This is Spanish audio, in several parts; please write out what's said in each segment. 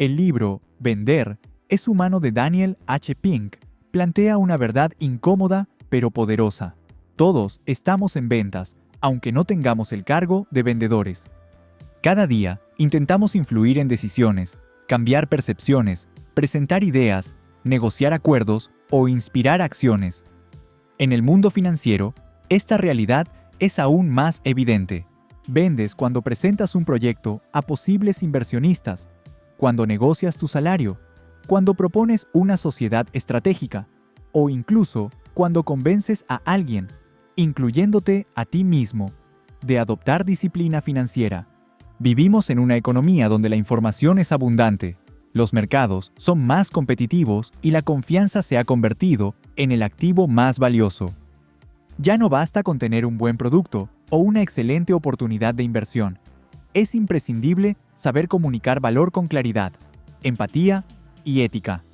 El libro Vender es humano de Daniel H. Pink plantea una verdad incómoda pero poderosa. Todos estamos en ventas, aunque no tengamos el cargo de vendedores. Cada día intentamos influir en decisiones, cambiar percepciones, presentar ideas, negociar acuerdos o inspirar acciones. En el mundo financiero, esta realidad es aún más evidente. Vendes cuando presentas un proyecto a posibles inversionistas, cuando negocias tu salario, cuando propones una sociedad estratégica o incluso cuando convences a alguien, incluyéndote a ti mismo, de adoptar disciplina financiera. Vivimos en una economía donde la información es abundante, los mercados son más competitivos y la confianza se ha convertido en el activo más valioso. Ya no basta con tener un buen producto o una excelente oportunidad de inversión. Es imprescindible saber comunicar valor con claridad, empatía y ética.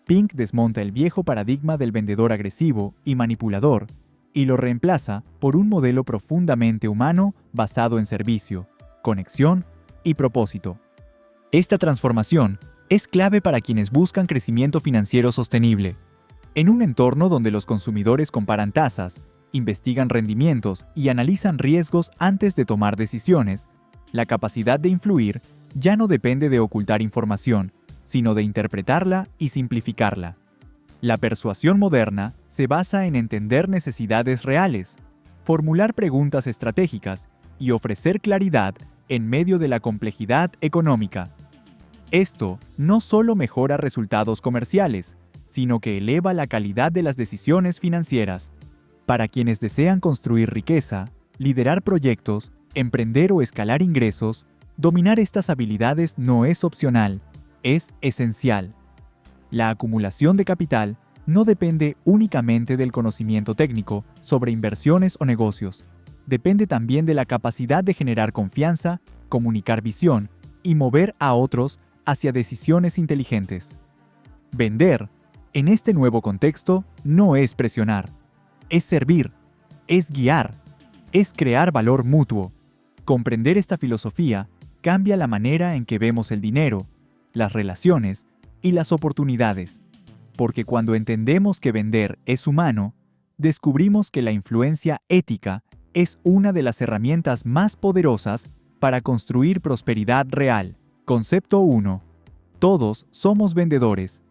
Pink desmonta el viejo paradigma del vendedor agresivo y manipulador y lo reemplaza por un modelo profundamente humano basado en servicio, conexión y propósito. Esta transformación es clave para quienes buscan crecimiento financiero sostenible. En un entorno donde los consumidores comparan tasas, investigan rendimientos y analizan riesgos antes de tomar decisiones, la capacidad de influir ya no depende de ocultar información, sino de interpretarla y simplificarla. La persuasión moderna se basa en entender necesidades reales, formular preguntas estratégicas y ofrecer claridad en medio de la complejidad económica. Esto no solo mejora resultados comerciales, sino que eleva la calidad de las decisiones financieras. Para quienes desean construir riqueza, liderar proyectos, emprender o escalar ingresos, dominar estas habilidades no es opcional, es esencial. La acumulación de capital no depende únicamente del conocimiento técnico sobre inversiones o negocios. Depende también de la capacidad de generar confianza, comunicar visión y mover a otros hacia decisiones inteligentes. Vender, en este nuevo contexto, no es presionar. Es servir, es guiar, es crear valor mutuo. Comprender esta filosofía cambia la manera en que vemos el dinero, las relaciones y las oportunidades, porque cuando entendemos que vender es humano, descubrimos que la influencia ética es una de las herramientas más poderosas para construir prosperidad real. Concepto 1. Todos somos vendedores.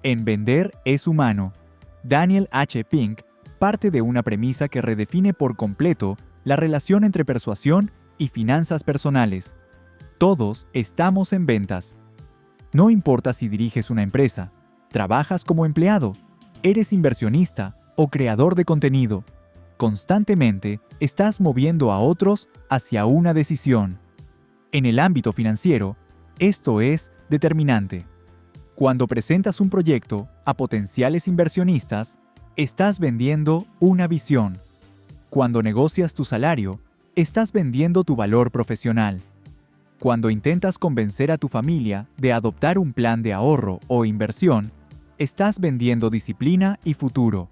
En Vender es humano, Daniel H. Pink parte de una premisa que redefine por completo la relación entre persuasión y finanzas personales. Todos estamos en ventas. No importa si diriges una empresa, trabajas como empleado, eres inversionista o creador de contenido. Constantemente estás moviendo a otros hacia una decisión. En el ámbito financiero, esto es determinante. Cuando presentas un proyecto a potenciales inversionistas, estás vendiendo una visión. Cuando negocias tu salario, estás vendiendo tu valor profesional. Cuando intentas convencer a tu familia de adoptar un plan de ahorro o inversión, estás vendiendo disciplina y futuro.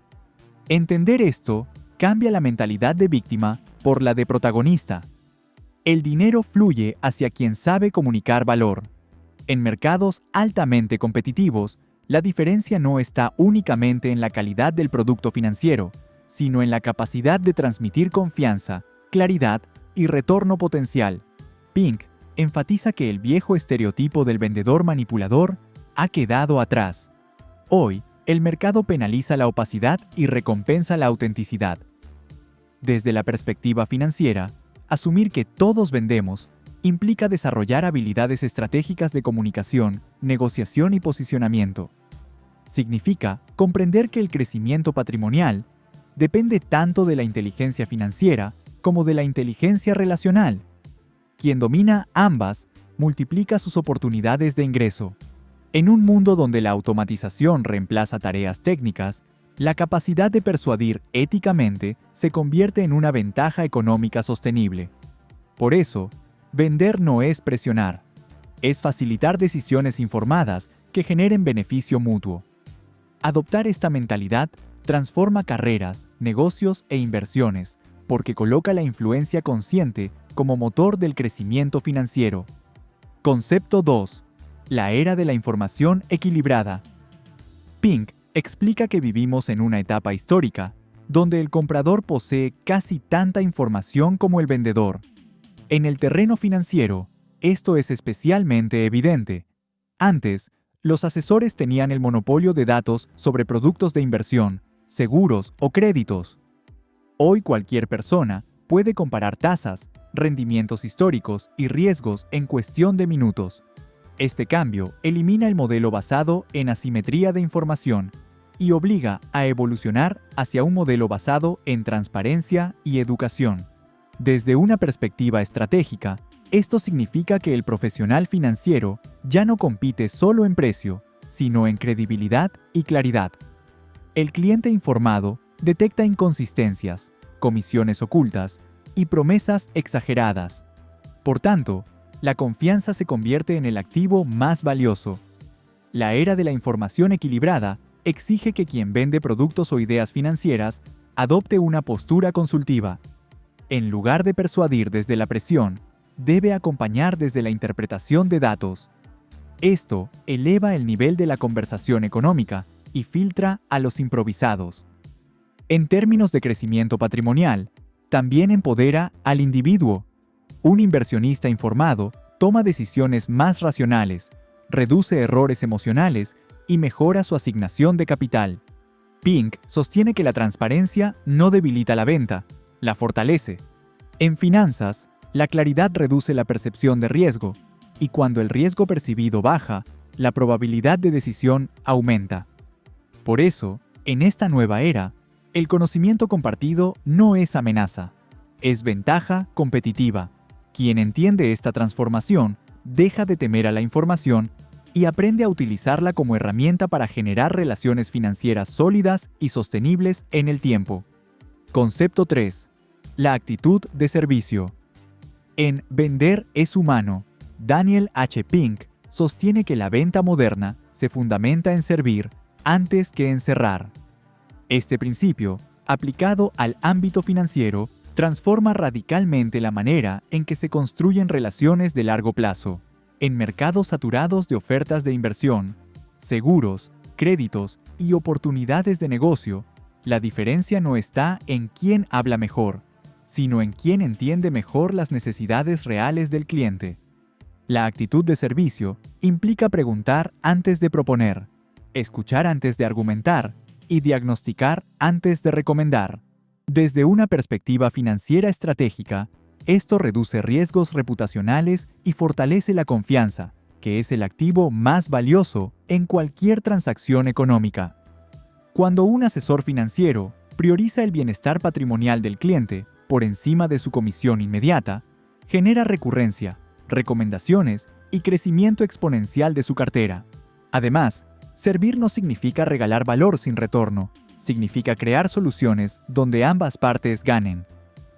Entender esto cambia la mentalidad de víctima por la de protagonista. El dinero fluye hacia quien sabe comunicar valor. En mercados altamente competitivos, la diferencia no está únicamente en la calidad del producto financiero, sino en la capacidad de transmitir confianza, claridad y retorno potencial. Pink enfatiza que el viejo estereotipo del vendedor manipulador ha quedado atrás. Hoy, el mercado penaliza la opacidad y recompensa la autenticidad. Desde la perspectiva financiera, asumir que todos vendemos implica desarrollar habilidades estratégicas de comunicación, negociación y posicionamiento. Significa comprender que el crecimiento patrimonial depende tanto de la inteligencia financiera como de la inteligencia relacional. Quien domina ambas multiplica sus oportunidades de ingreso. En un mundo donde la automatización reemplaza tareas técnicas, la capacidad de persuadir éticamente se convierte en una ventaja económica sostenible. Por eso, vender no es presionar, es facilitar decisiones informadas que generen beneficio mutuo. Adoptar esta mentalidad transforma carreras, negocios e inversiones, porque coloca la influencia consciente como motor del crecimiento financiero. Concepto 2. la era de la información equilibrada. Pink explica que vivimos en una etapa histórica, donde el comprador posee casi tanta información como el vendedor. En el terreno financiero, esto es especialmente evidente. Antes, los asesores tenían el monopolio de datos sobre productos de inversión, seguros o créditos. Hoy cualquier persona puede comparar tasas, rendimientos históricos y riesgos en cuestión de minutos. Este cambio elimina el modelo basado en asimetría de información y obliga a evolucionar hacia un modelo basado en transparencia y educación. Desde una perspectiva estratégica, esto significa que el profesional financiero ya no compite solo en precio, sino en credibilidad y claridad. El cliente informado detecta inconsistencias, comisiones ocultas y promesas exageradas. Por tanto, la confianza se convierte en el activo más valioso. La era de la información equilibrada exige que quien vende productos o ideas financieras adopte una postura consultiva. En lugar de persuadir desde la presión, debe acompañar desde la interpretación de datos. Esto eleva el nivel de la conversación económica y filtra a los improvisados. En términos de crecimiento patrimonial, también empodera al individuo. Un inversionista informado toma decisiones más racionales, reduce errores emocionales y mejora su asignación de capital. Pink sostiene que la transparencia no debilita la venta, la fortalece. En finanzas, la claridad reduce la percepción de riesgo, y cuando el riesgo percibido baja, la probabilidad de decisión aumenta. Por eso, en esta nueva era, el conocimiento compartido no es amenaza, es ventaja competitiva. Quien entiende esta transformación deja de temer a la información y aprende a utilizarla como herramienta para generar relaciones financieras sólidas y sostenibles en el tiempo. Concepto 3. La actitud de servicio. En Vender es humano, Daniel H. Pink sostiene que la venta moderna se fundamenta en servir antes que en cerrar. Este principio, aplicado al ámbito financiero, transforma radicalmente la manera en que se construyen relaciones de largo plazo. En mercados saturados de ofertas de inversión, seguros, créditos y oportunidades de negocio, la diferencia no está en quién habla mejor, sino en quién entiende mejor las necesidades reales del cliente. La actitud de servicio implica preguntar antes de proponer, escuchar antes de argumentar y diagnosticar antes de recomendar. Desde una perspectiva financiera estratégica, esto reduce riesgos reputacionales y fortalece la confianza, que es el activo más valioso en cualquier transacción económica. Cuando un asesor financiero prioriza el bienestar patrimonial del cliente por encima de su comisión inmediata, genera recurrencia, recomendaciones y crecimiento exponencial de su cartera. Además, servir no significa regalar valor sin retorno, significa crear soluciones donde ambas partes ganen.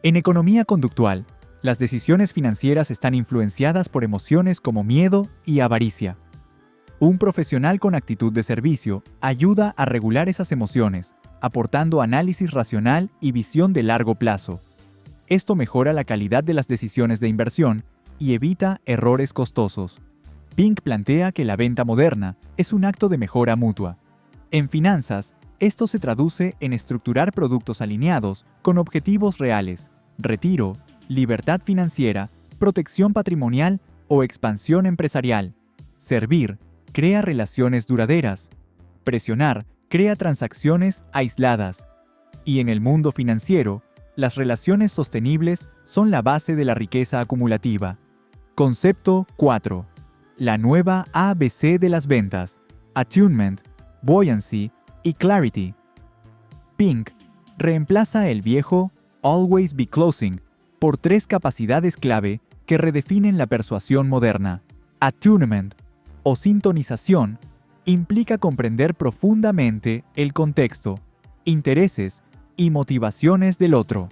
En economía conductual, las decisiones financieras están influenciadas por emociones como miedo y avaricia. Un profesional con actitud de servicio ayuda a regular esas emociones, aportando análisis racional y visión de largo plazo. Esto mejora la calidad de las decisiones de inversión y evita errores costosos. Pink plantea que la venta moderna es un acto de mejora mutua. En finanzas, esto se traduce en estructurar productos alineados con objetivos reales, retiro, libertad financiera, protección patrimonial o expansión empresarial. Servir crea relaciones duraderas. Presionar crea transacciones aisladas. Y en el mundo financiero, las relaciones sostenibles son la base de la riqueza acumulativa. Concepto 4. La nueva ABC de las ventas: Attunement, Buoyancy y Clarity. Pink reemplaza el viejo Always Be Closing por 3 capacidades clave que redefinen la persuasión moderna. Attunement, o sintonización, implica comprender profundamente el contexto, intereses y motivaciones del otro.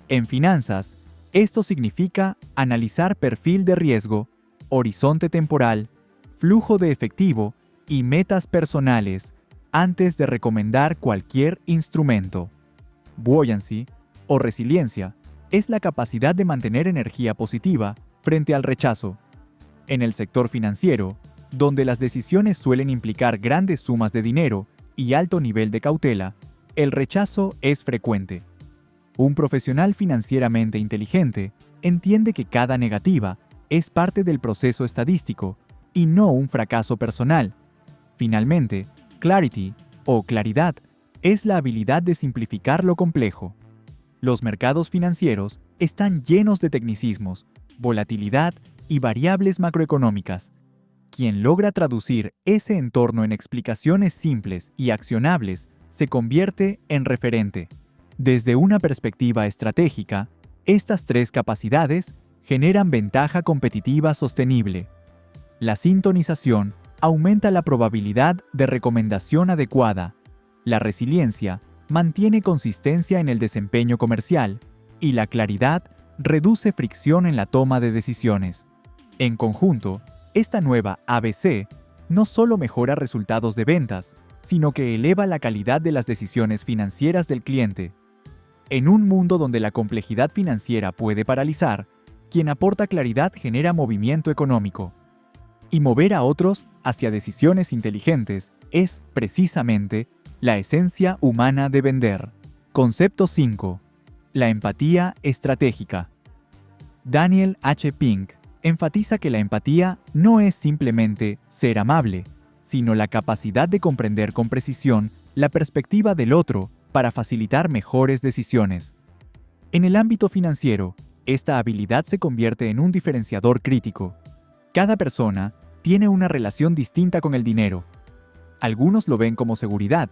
En finanzas, esto significa analizar perfil de riesgo, horizonte temporal, flujo de efectivo y metas personales antes de recomendar cualquier instrumento. Buoyancy, o resiliencia, es la capacidad de mantener energía positiva frente al rechazo. En el sector financiero, donde las decisiones suelen implicar grandes sumas de dinero y alto nivel de cautela, el rechazo es frecuente. Un profesional financieramente inteligente entiende que cada negativa es parte del proceso estadístico y no un fracaso personal. Finalmente, clarity o claridad es la habilidad de simplificar lo complejo. Los mercados financieros están llenos de tecnicismos, volatilidad y variables macroeconómicas. Quien logra traducir ese entorno en explicaciones simples y accionables se convierte en referente. Desde una perspectiva estratégica, estas tres capacidades generan ventaja competitiva sostenible. La sintonización aumenta la probabilidad de recomendación adecuada. La resiliencia mantiene consistencia en el desempeño comercial y la claridad reduce fricción en la toma de decisiones. En conjunto, esta nueva ABC no solo mejora resultados de ventas, sino que eleva la calidad de las decisiones financieras del cliente. En un mundo donde la complejidad financiera puede paralizar, quien aporta claridad genera movimiento económico. Y mover a otros hacia decisiones inteligentes es, precisamente, la esencia humana de vender. Concepto 5. La empatía estratégica. Daniel H. Pink enfatiza que la empatía no es simplemente ser amable, sino la capacidad de comprender con precisión la perspectiva del otro para facilitar mejores decisiones. En el ámbito financiero, esta habilidad se convierte en un diferenciador crítico. Cada persona tiene una relación distinta con el dinero. Algunos lo ven como seguridad,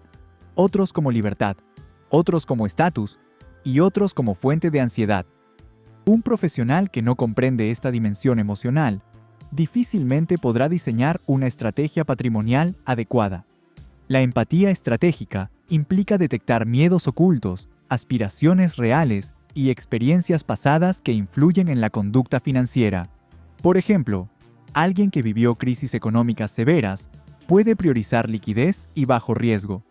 otros como libertad, otros como estatus y otros como fuente de ansiedad. Un profesional que no comprende esta dimensión emocional difícilmente podrá diseñar una estrategia patrimonial adecuada. La empatía estratégica implica detectar miedos ocultos, aspiraciones reales y experiencias pasadas que influyen en la conducta financiera. Por ejemplo, alguien que vivió crisis económicas severas puede priorizar liquidez y bajo riesgo,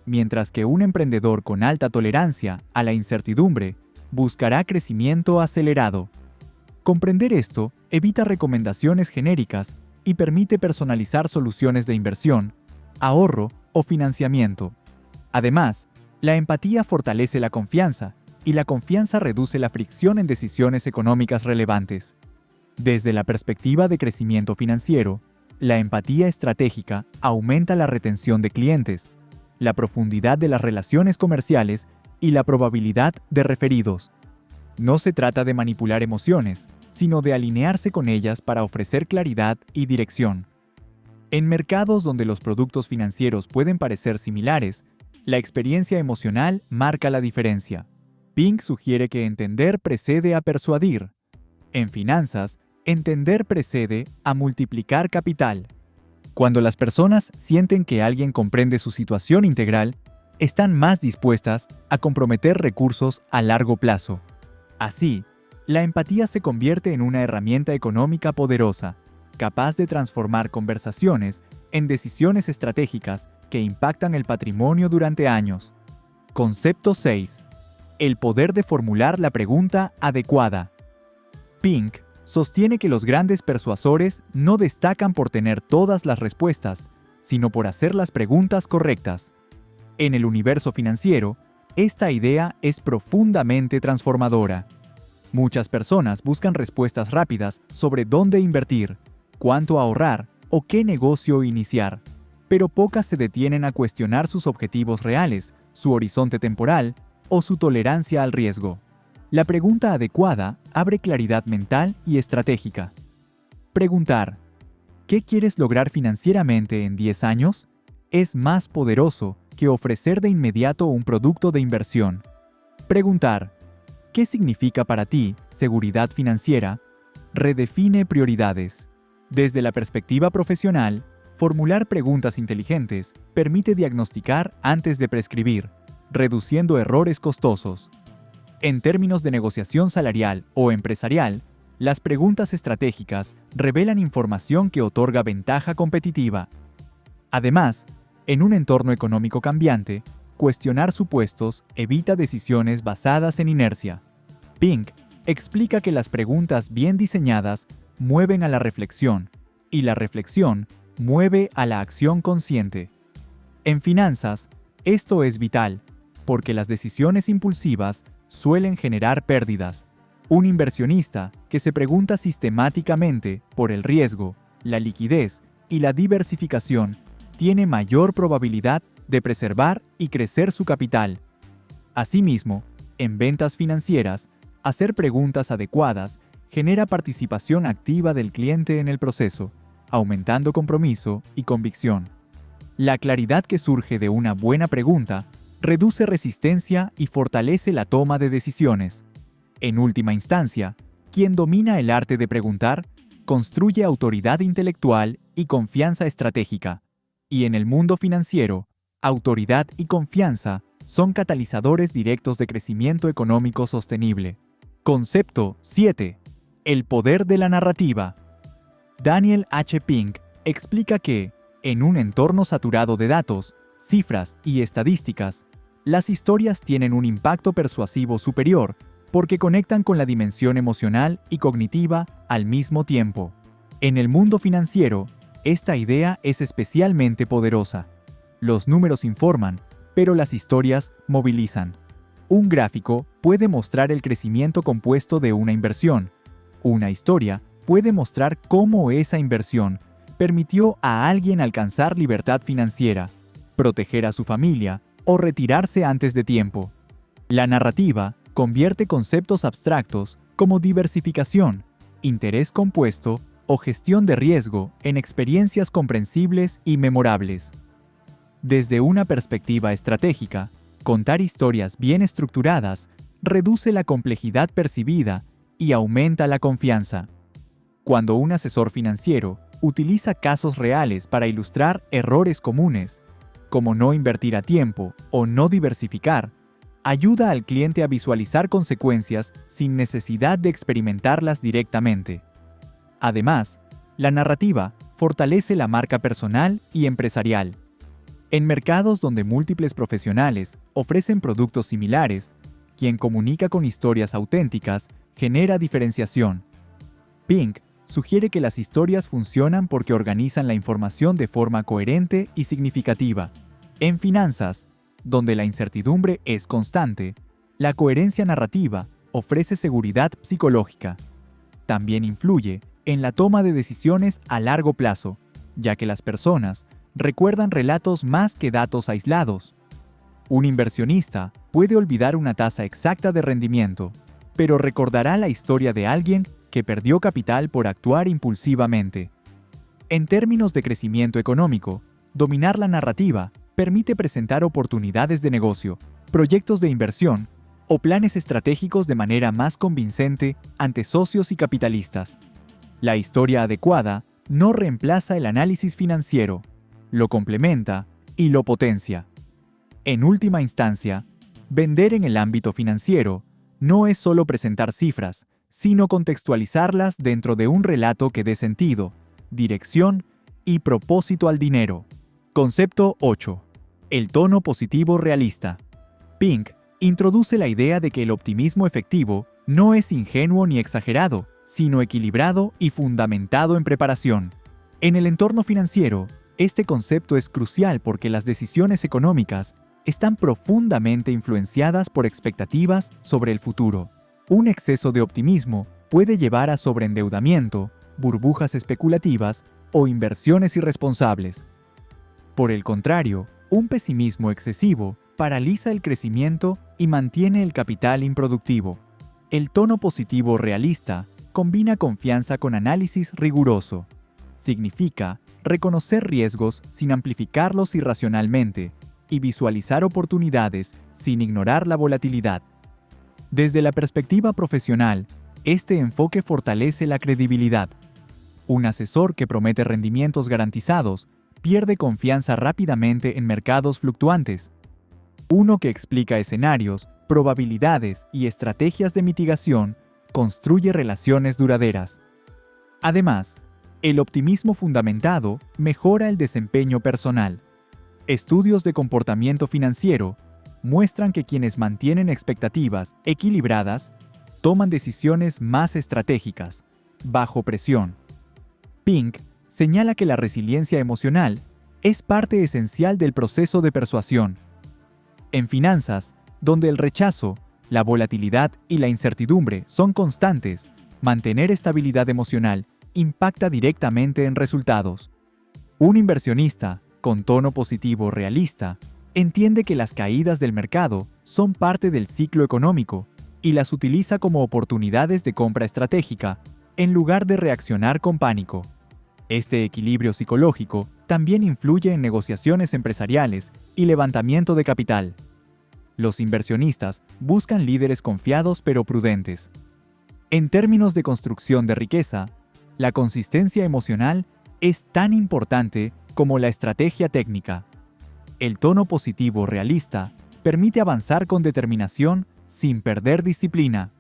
mientras que un emprendedor con alta tolerancia a la incertidumbre buscará crecimiento acelerado. Comprender esto evita recomendaciones genéricas y permite personalizar soluciones de inversión, ahorro o financiamiento. Además, la empatía fortalece la confianza y la confianza reduce la fricción en decisiones económicas relevantes. Desde la perspectiva de crecimiento financiero, la empatía estratégica aumenta la retención de clientes, la profundidad de las relaciones comerciales y la probabilidad de referidos. No se trata de manipular emociones, sino de alinearse con ellas para ofrecer claridad y dirección. En mercados donde los productos financieros pueden parecer similares, la experiencia emocional marca la diferencia. Pink sugiere que entender precede a persuadir. En finanzas, entender precede a multiplicar capital. Cuando las personas sienten que alguien comprende su situación integral, están más dispuestas a comprometer recursos a largo plazo. Así, la empatía se convierte en una herramienta económica poderosa, capaz de transformar conversaciones en decisiones estratégicas que impactan el patrimonio durante años. Concepto 6. El poder de formular la pregunta adecuada. Pink sostiene que los grandes persuasores no destacan por tener todas las respuestas, sino por hacer las preguntas correctas. En el universo financiero, esta idea es profundamente transformadora. Muchas personas buscan respuestas rápidas sobre dónde invertir, cuánto ahorrar o qué negocio iniciar, pero pocas se detienen a cuestionar sus objetivos reales, su horizonte temporal o su tolerancia al riesgo. La pregunta adecuada abre claridad mental y estratégica. Preguntar, ¿qué quieres lograr financieramente en 10 años? Es más poderoso que ofrecer de inmediato un producto de inversión. Preguntar, ¿qué significa para ti seguridad financiera? Redefine prioridades. Desde la perspectiva profesional, formular preguntas inteligentes permite diagnosticar antes de prescribir, reduciendo errores costosos. En términos de negociación salarial o empresarial, las preguntas estratégicas revelan información que otorga ventaja competitiva. Además, en un entorno económico cambiante, cuestionar supuestos evita decisiones basadas en inercia. Pink explica que las preguntas bien diseñadas mueven a la reflexión, y la reflexión mueve a la acción consciente. En finanzas, esto es vital, porque las decisiones impulsivas suelen generar pérdidas. Un inversionista que se pregunta sistemáticamente por el riesgo, la liquidez y la diversificación tiene mayor probabilidad de preservar y crecer su capital. Asimismo, en ventas financieras, hacer preguntas adecuadas genera participación activa del cliente en el proceso, aumentando compromiso y convicción. La claridad que surge de una buena pregunta reduce resistencia y fortalece la toma de decisiones. En última instancia, quien domina el arte de preguntar construye autoridad intelectual y confianza estratégica. Y en el mundo financiero, autoridad y confianza son catalizadores directos de crecimiento económico sostenible. Concepto 7. El poder de la narrativa. Daniel H. Pink explica que, en un entorno saturado de datos, cifras y estadísticas, las historias tienen un impacto persuasivo superior porque conectan con la dimensión emocional y cognitiva al mismo tiempo. En el mundo financiero, esta idea es especialmente poderosa. Los números informan, pero las historias movilizan. Un gráfico puede mostrar el crecimiento compuesto de una inversión. Una historia puede mostrar cómo esa inversión permitió a alguien alcanzar libertad financiera, proteger a su familia o retirarse antes de tiempo. La narrativa convierte conceptos abstractos como diversificación, interés compuesto o gestión de riesgo en experiencias comprensibles y memorables. Desde una perspectiva estratégica, contar historias bien estructuradas reduce la complejidad percibida y aumenta la confianza. Cuando un asesor financiero utiliza casos reales para ilustrar errores comunes, como no invertir a tiempo o no diversificar, ayuda al cliente a visualizar consecuencias sin necesidad de experimentarlas directamente. Además, la narrativa fortalece la marca personal y empresarial. En mercados donde múltiples profesionales ofrecen productos similares, quien comunica con historias auténticas genera diferenciación. Pink sugiere que las historias funcionan porque organizan la información de forma coherente y significativa. En finanzas, donde la incertidumbre es constante, la coherencia narrativa ofrece seguridad psicológica. También influye en la toma de decisiones a largo plazo, ya que las personas recuerdan relatos más que datos aislados. Un inversionista puede olvidar una tasa exacta de rendimiento, pero recordará la historia de alguien que perdió capital por actuar impulsivamente. En términos de crecimiento económico, dominar la narrativa permite presentar oportunidades de negocio, proyectos de inversión o planes estratégicos de manera más convincente ante socios y capitalistas. La historia adecuada no reemplaza el análisis financiero, lo complementa y lo potencia. En última instancia, vender en el ámbito financiero no es solo presentar cifras, sino contextualizarlas dentro de un relato que dé sentido, dirección y propósito al dinero. Concepto 8. El tono positivo realista. Pink introduce la idea de que el optimismo efectivo no es ingenuo ni exagerado, sino equilibrado y fundamentado en preparación. En el entorno financiero, este concepto es crucial porque las decisiones económicas están profundamente influenciadas por expectativas sobre el futuro. Un exceso de optimismo puede llevar a sobreendeudamiento, burbujas especulativas o inversiones irresponsables. Por el contrario, un pesimismo excesivo paraliza el crecimiento y mantiene el capital improductivo. El tono positivo realista combina confianza con análisis riguroso. Significa reconocer riesgos sin amplificarlos irracionalmente y visualizar oportunidades sin ignorar la volatilidad. Desde la perspectiva profesional, este enfoque fortalece la credibilidad. Un asesor que promete rendimientos garantizados pierde confianza rápidamente en mercados fluctuantes. Uno que explica escenarios, probabilidades y estrategias de mitigación construye relaciones duraderas. Además, el optimismo fundamentado mejora el desempeño personal. Estudios de comportamiento financiero muestran que quienes mantienen expectativas equilibradas toman decisiones más estratégicas, bajo presión. Pink señala que la resiliencia emocional es parte esencial del proceso de persuasión. En finanzas, donde el rechazo, la volatilidad y la incertidumbre son constantes, mantener estabilidad emocional impacta directamente en resultados. Un inversionista, con tono positivo realista, entiende que las caídas del mercado son parte del ciclo económico y las utiliza como oportunidades de compra estratégica, en lugar de reaccionar con pánico. Este equilibrio psicológico también influye en negociaciones empresariales y levantamiento de capital. Los inversionistas buscan líderes confiados pero prudentes. En términos de construcción de riqueza, la consistencia emocional es tan importante como la estrategia técnica. El tono positivo realista permite avanzar con determinación sin perder disciplina.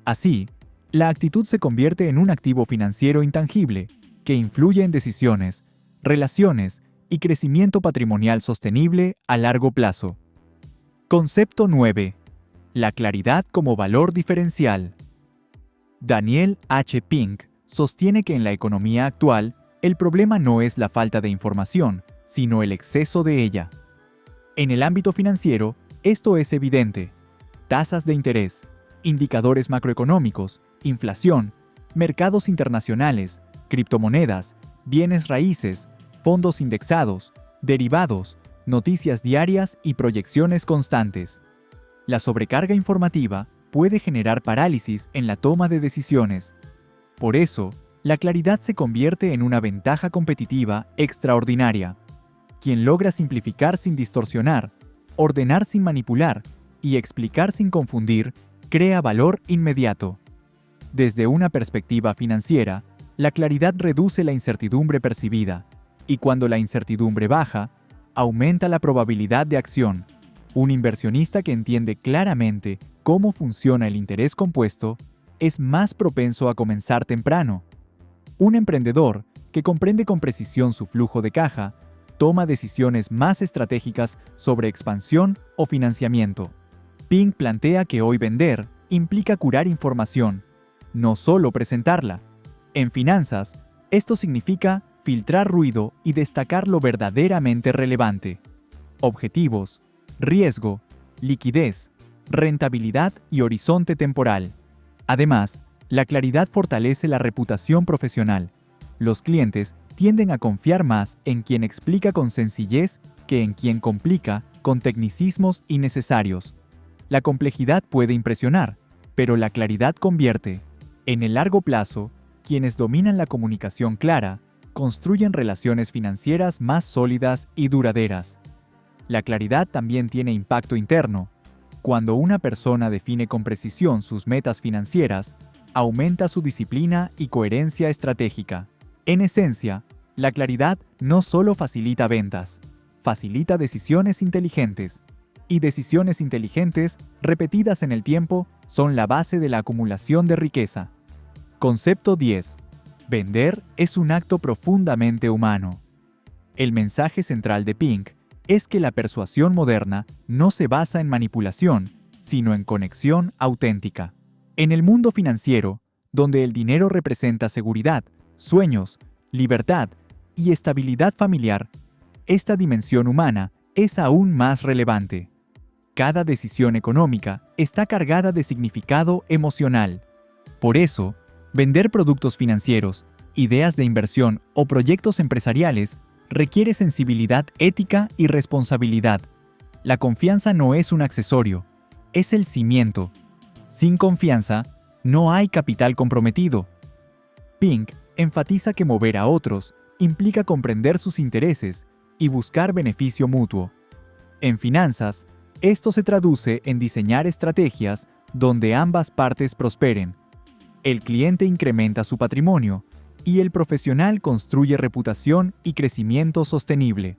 Así, la actitud se convierte en un activo financiero intangible que influye en decisiones, relaciones y crecimiento patrimonial sostenible a largo plazo. Concepto 9. La claridad como valor diferencial. Daniel H. Pink sostiene que en la economía actual, el problema no es la falta de información, sino el exceso de ella. En el ámbito financiero, esto es evidente. Tasas de interés, indicadores macroeconómicos, inflación, mercados internacionales, criptomonedas, bienes raíces, fondos indexados, derivados, noticias diarias y proyecciones constantes. La sobrecarga informativa puede generar parálisis en la toma de decisiones. Por eso, la claridad se convierte en una ventaja competitiva extraordinaria. Quien logra simplificar sin distorsionar, ordenar sin manipular y explicar sin confundir, crea valor inmediato. Desde una perspectiva financiera, la claridad reduce la incertidumbre percibida, y cuando la incertidumbre baja, aumenta la probabilidad de acción. Un inversionista que entiende claramente cómo funciona el interés compuesto es más propenso a comenzar temprano. Un emprendedor que comprende con precisión su flujo de caja toma decisiones más estratégicas sobre expansión o financiamiento. Pink plantea que hoy vender implica curar información, no solo presentarla. En finanzas, esto significa filtrar ruido y destacar lo verdaderamente relevante. Objetivos, riesgo, liquidez, rentabilidad y horizonte temporal. Además, la claridad fortalece la reputación profesional. Los clientes tienden a confiar más en quien explica con sencillez que en quien complica con tecnicismos innecesarios. La complejidad puede impresionar, pero la claridad convierte. En el largo plazo, quienes dominan la comunicación clara construyen relaciones financieras más sólidas y duraderas. La claridad también tiene impacto interno. Cuando una persona define con precisión sus metas financieras, aumenta su disciplina y coherencia estratégica. En esencia, la claridad no solo facilita ventas, facilita decisiones inteligentes. Y decisiones inteligentes, repetidas en el tiempo, son la base de la acumulación de riqueza. Concepto 10. Vender es un acto profundamente humano. El mensaje central de Pink es que la persuasión moderna no se basa en manipulación, sino en conexión auténtica. En el mundo financiero, donde el dinero representa seguridad, sueños, libertad y estabilidad familiar, esta dimensión humana es aún más relevante. Cada decisión económica está cargada de significado emocional. Por eso, vender productos financieros, ideas de inversión o proyectos empresariales requiere sensibilidad ética y responsabilidad. La confianza no es un accesorio, es el cimiento. Sin confianza, no hay capital comprometido. Pink enfatiza que mover a otros implica comprender sus intereses y buscar beneficio mutuo. En finanzas, esto se traduce en diseñar estrategias donde ambas partes prosperen. El cliente incrementa su patrimonio y el profesional construye reputación y crecimiento sostenible.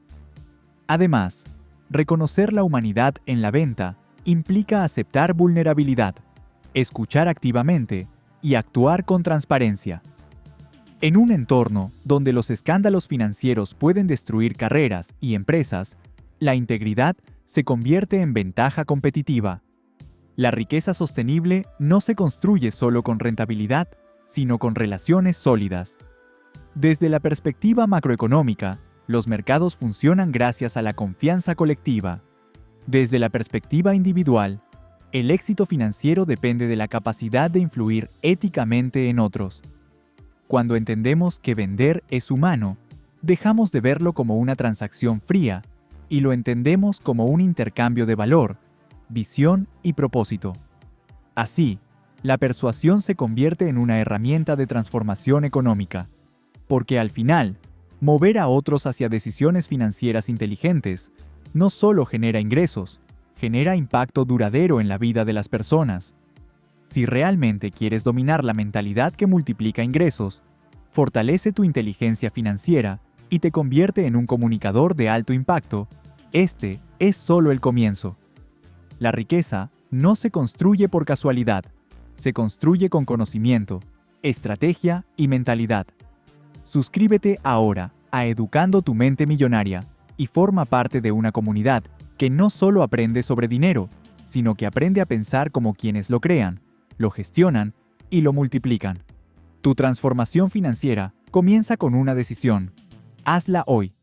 Además, reconocer la humanidad en la venta implica aceptar vulnerabilidad, escuchar activamente y actuar con transparencia. En un entorno donde los escándalos financieros pueden destruir carreras y empresas, la integridad se convierte en ventaja competitiva. La riqueza sostenible no se construye solo con rentabilidad, sino con relaciones sólidas. Desde la perspectiva macroeconómica, los mercados funcionan gracias a la confianza colectiva. Desde la perspectiva individual, el éxito financiero depende de la capacidad de influir éticamente en otros. Cuando entendemos que vender es humano, dejamos de verlo como una transacción fría y lo entendemos como un intercambio de valor, visión y propósito. Así, la persuasión se convierte en una herramienta de transformación económica, porque al final, mover a otros hacia decisiones financieras inteligentes no solo genera ingresos, genera impacto duradero en la vida de las personas. Si realmente quieres dominar la mentalidad que multiplica ingresos, fortalece tu inteligencia financiera y te convierte en un comunicador de alto impacto. Este es solo el comienzo. La riqueza no se construye por casualidad, se construye con conocimiento, estrategia y mentalidad. Suscríbete ahora a Educando tu Mente Millonaria y forma parte de una comunidad que no solo aprende sobre dinero, sino que aprende a pensar como quienes lo crean, lo gestionan y lo multiplican. Tu transformación financiera comienza con una decisión. Hazla hoy.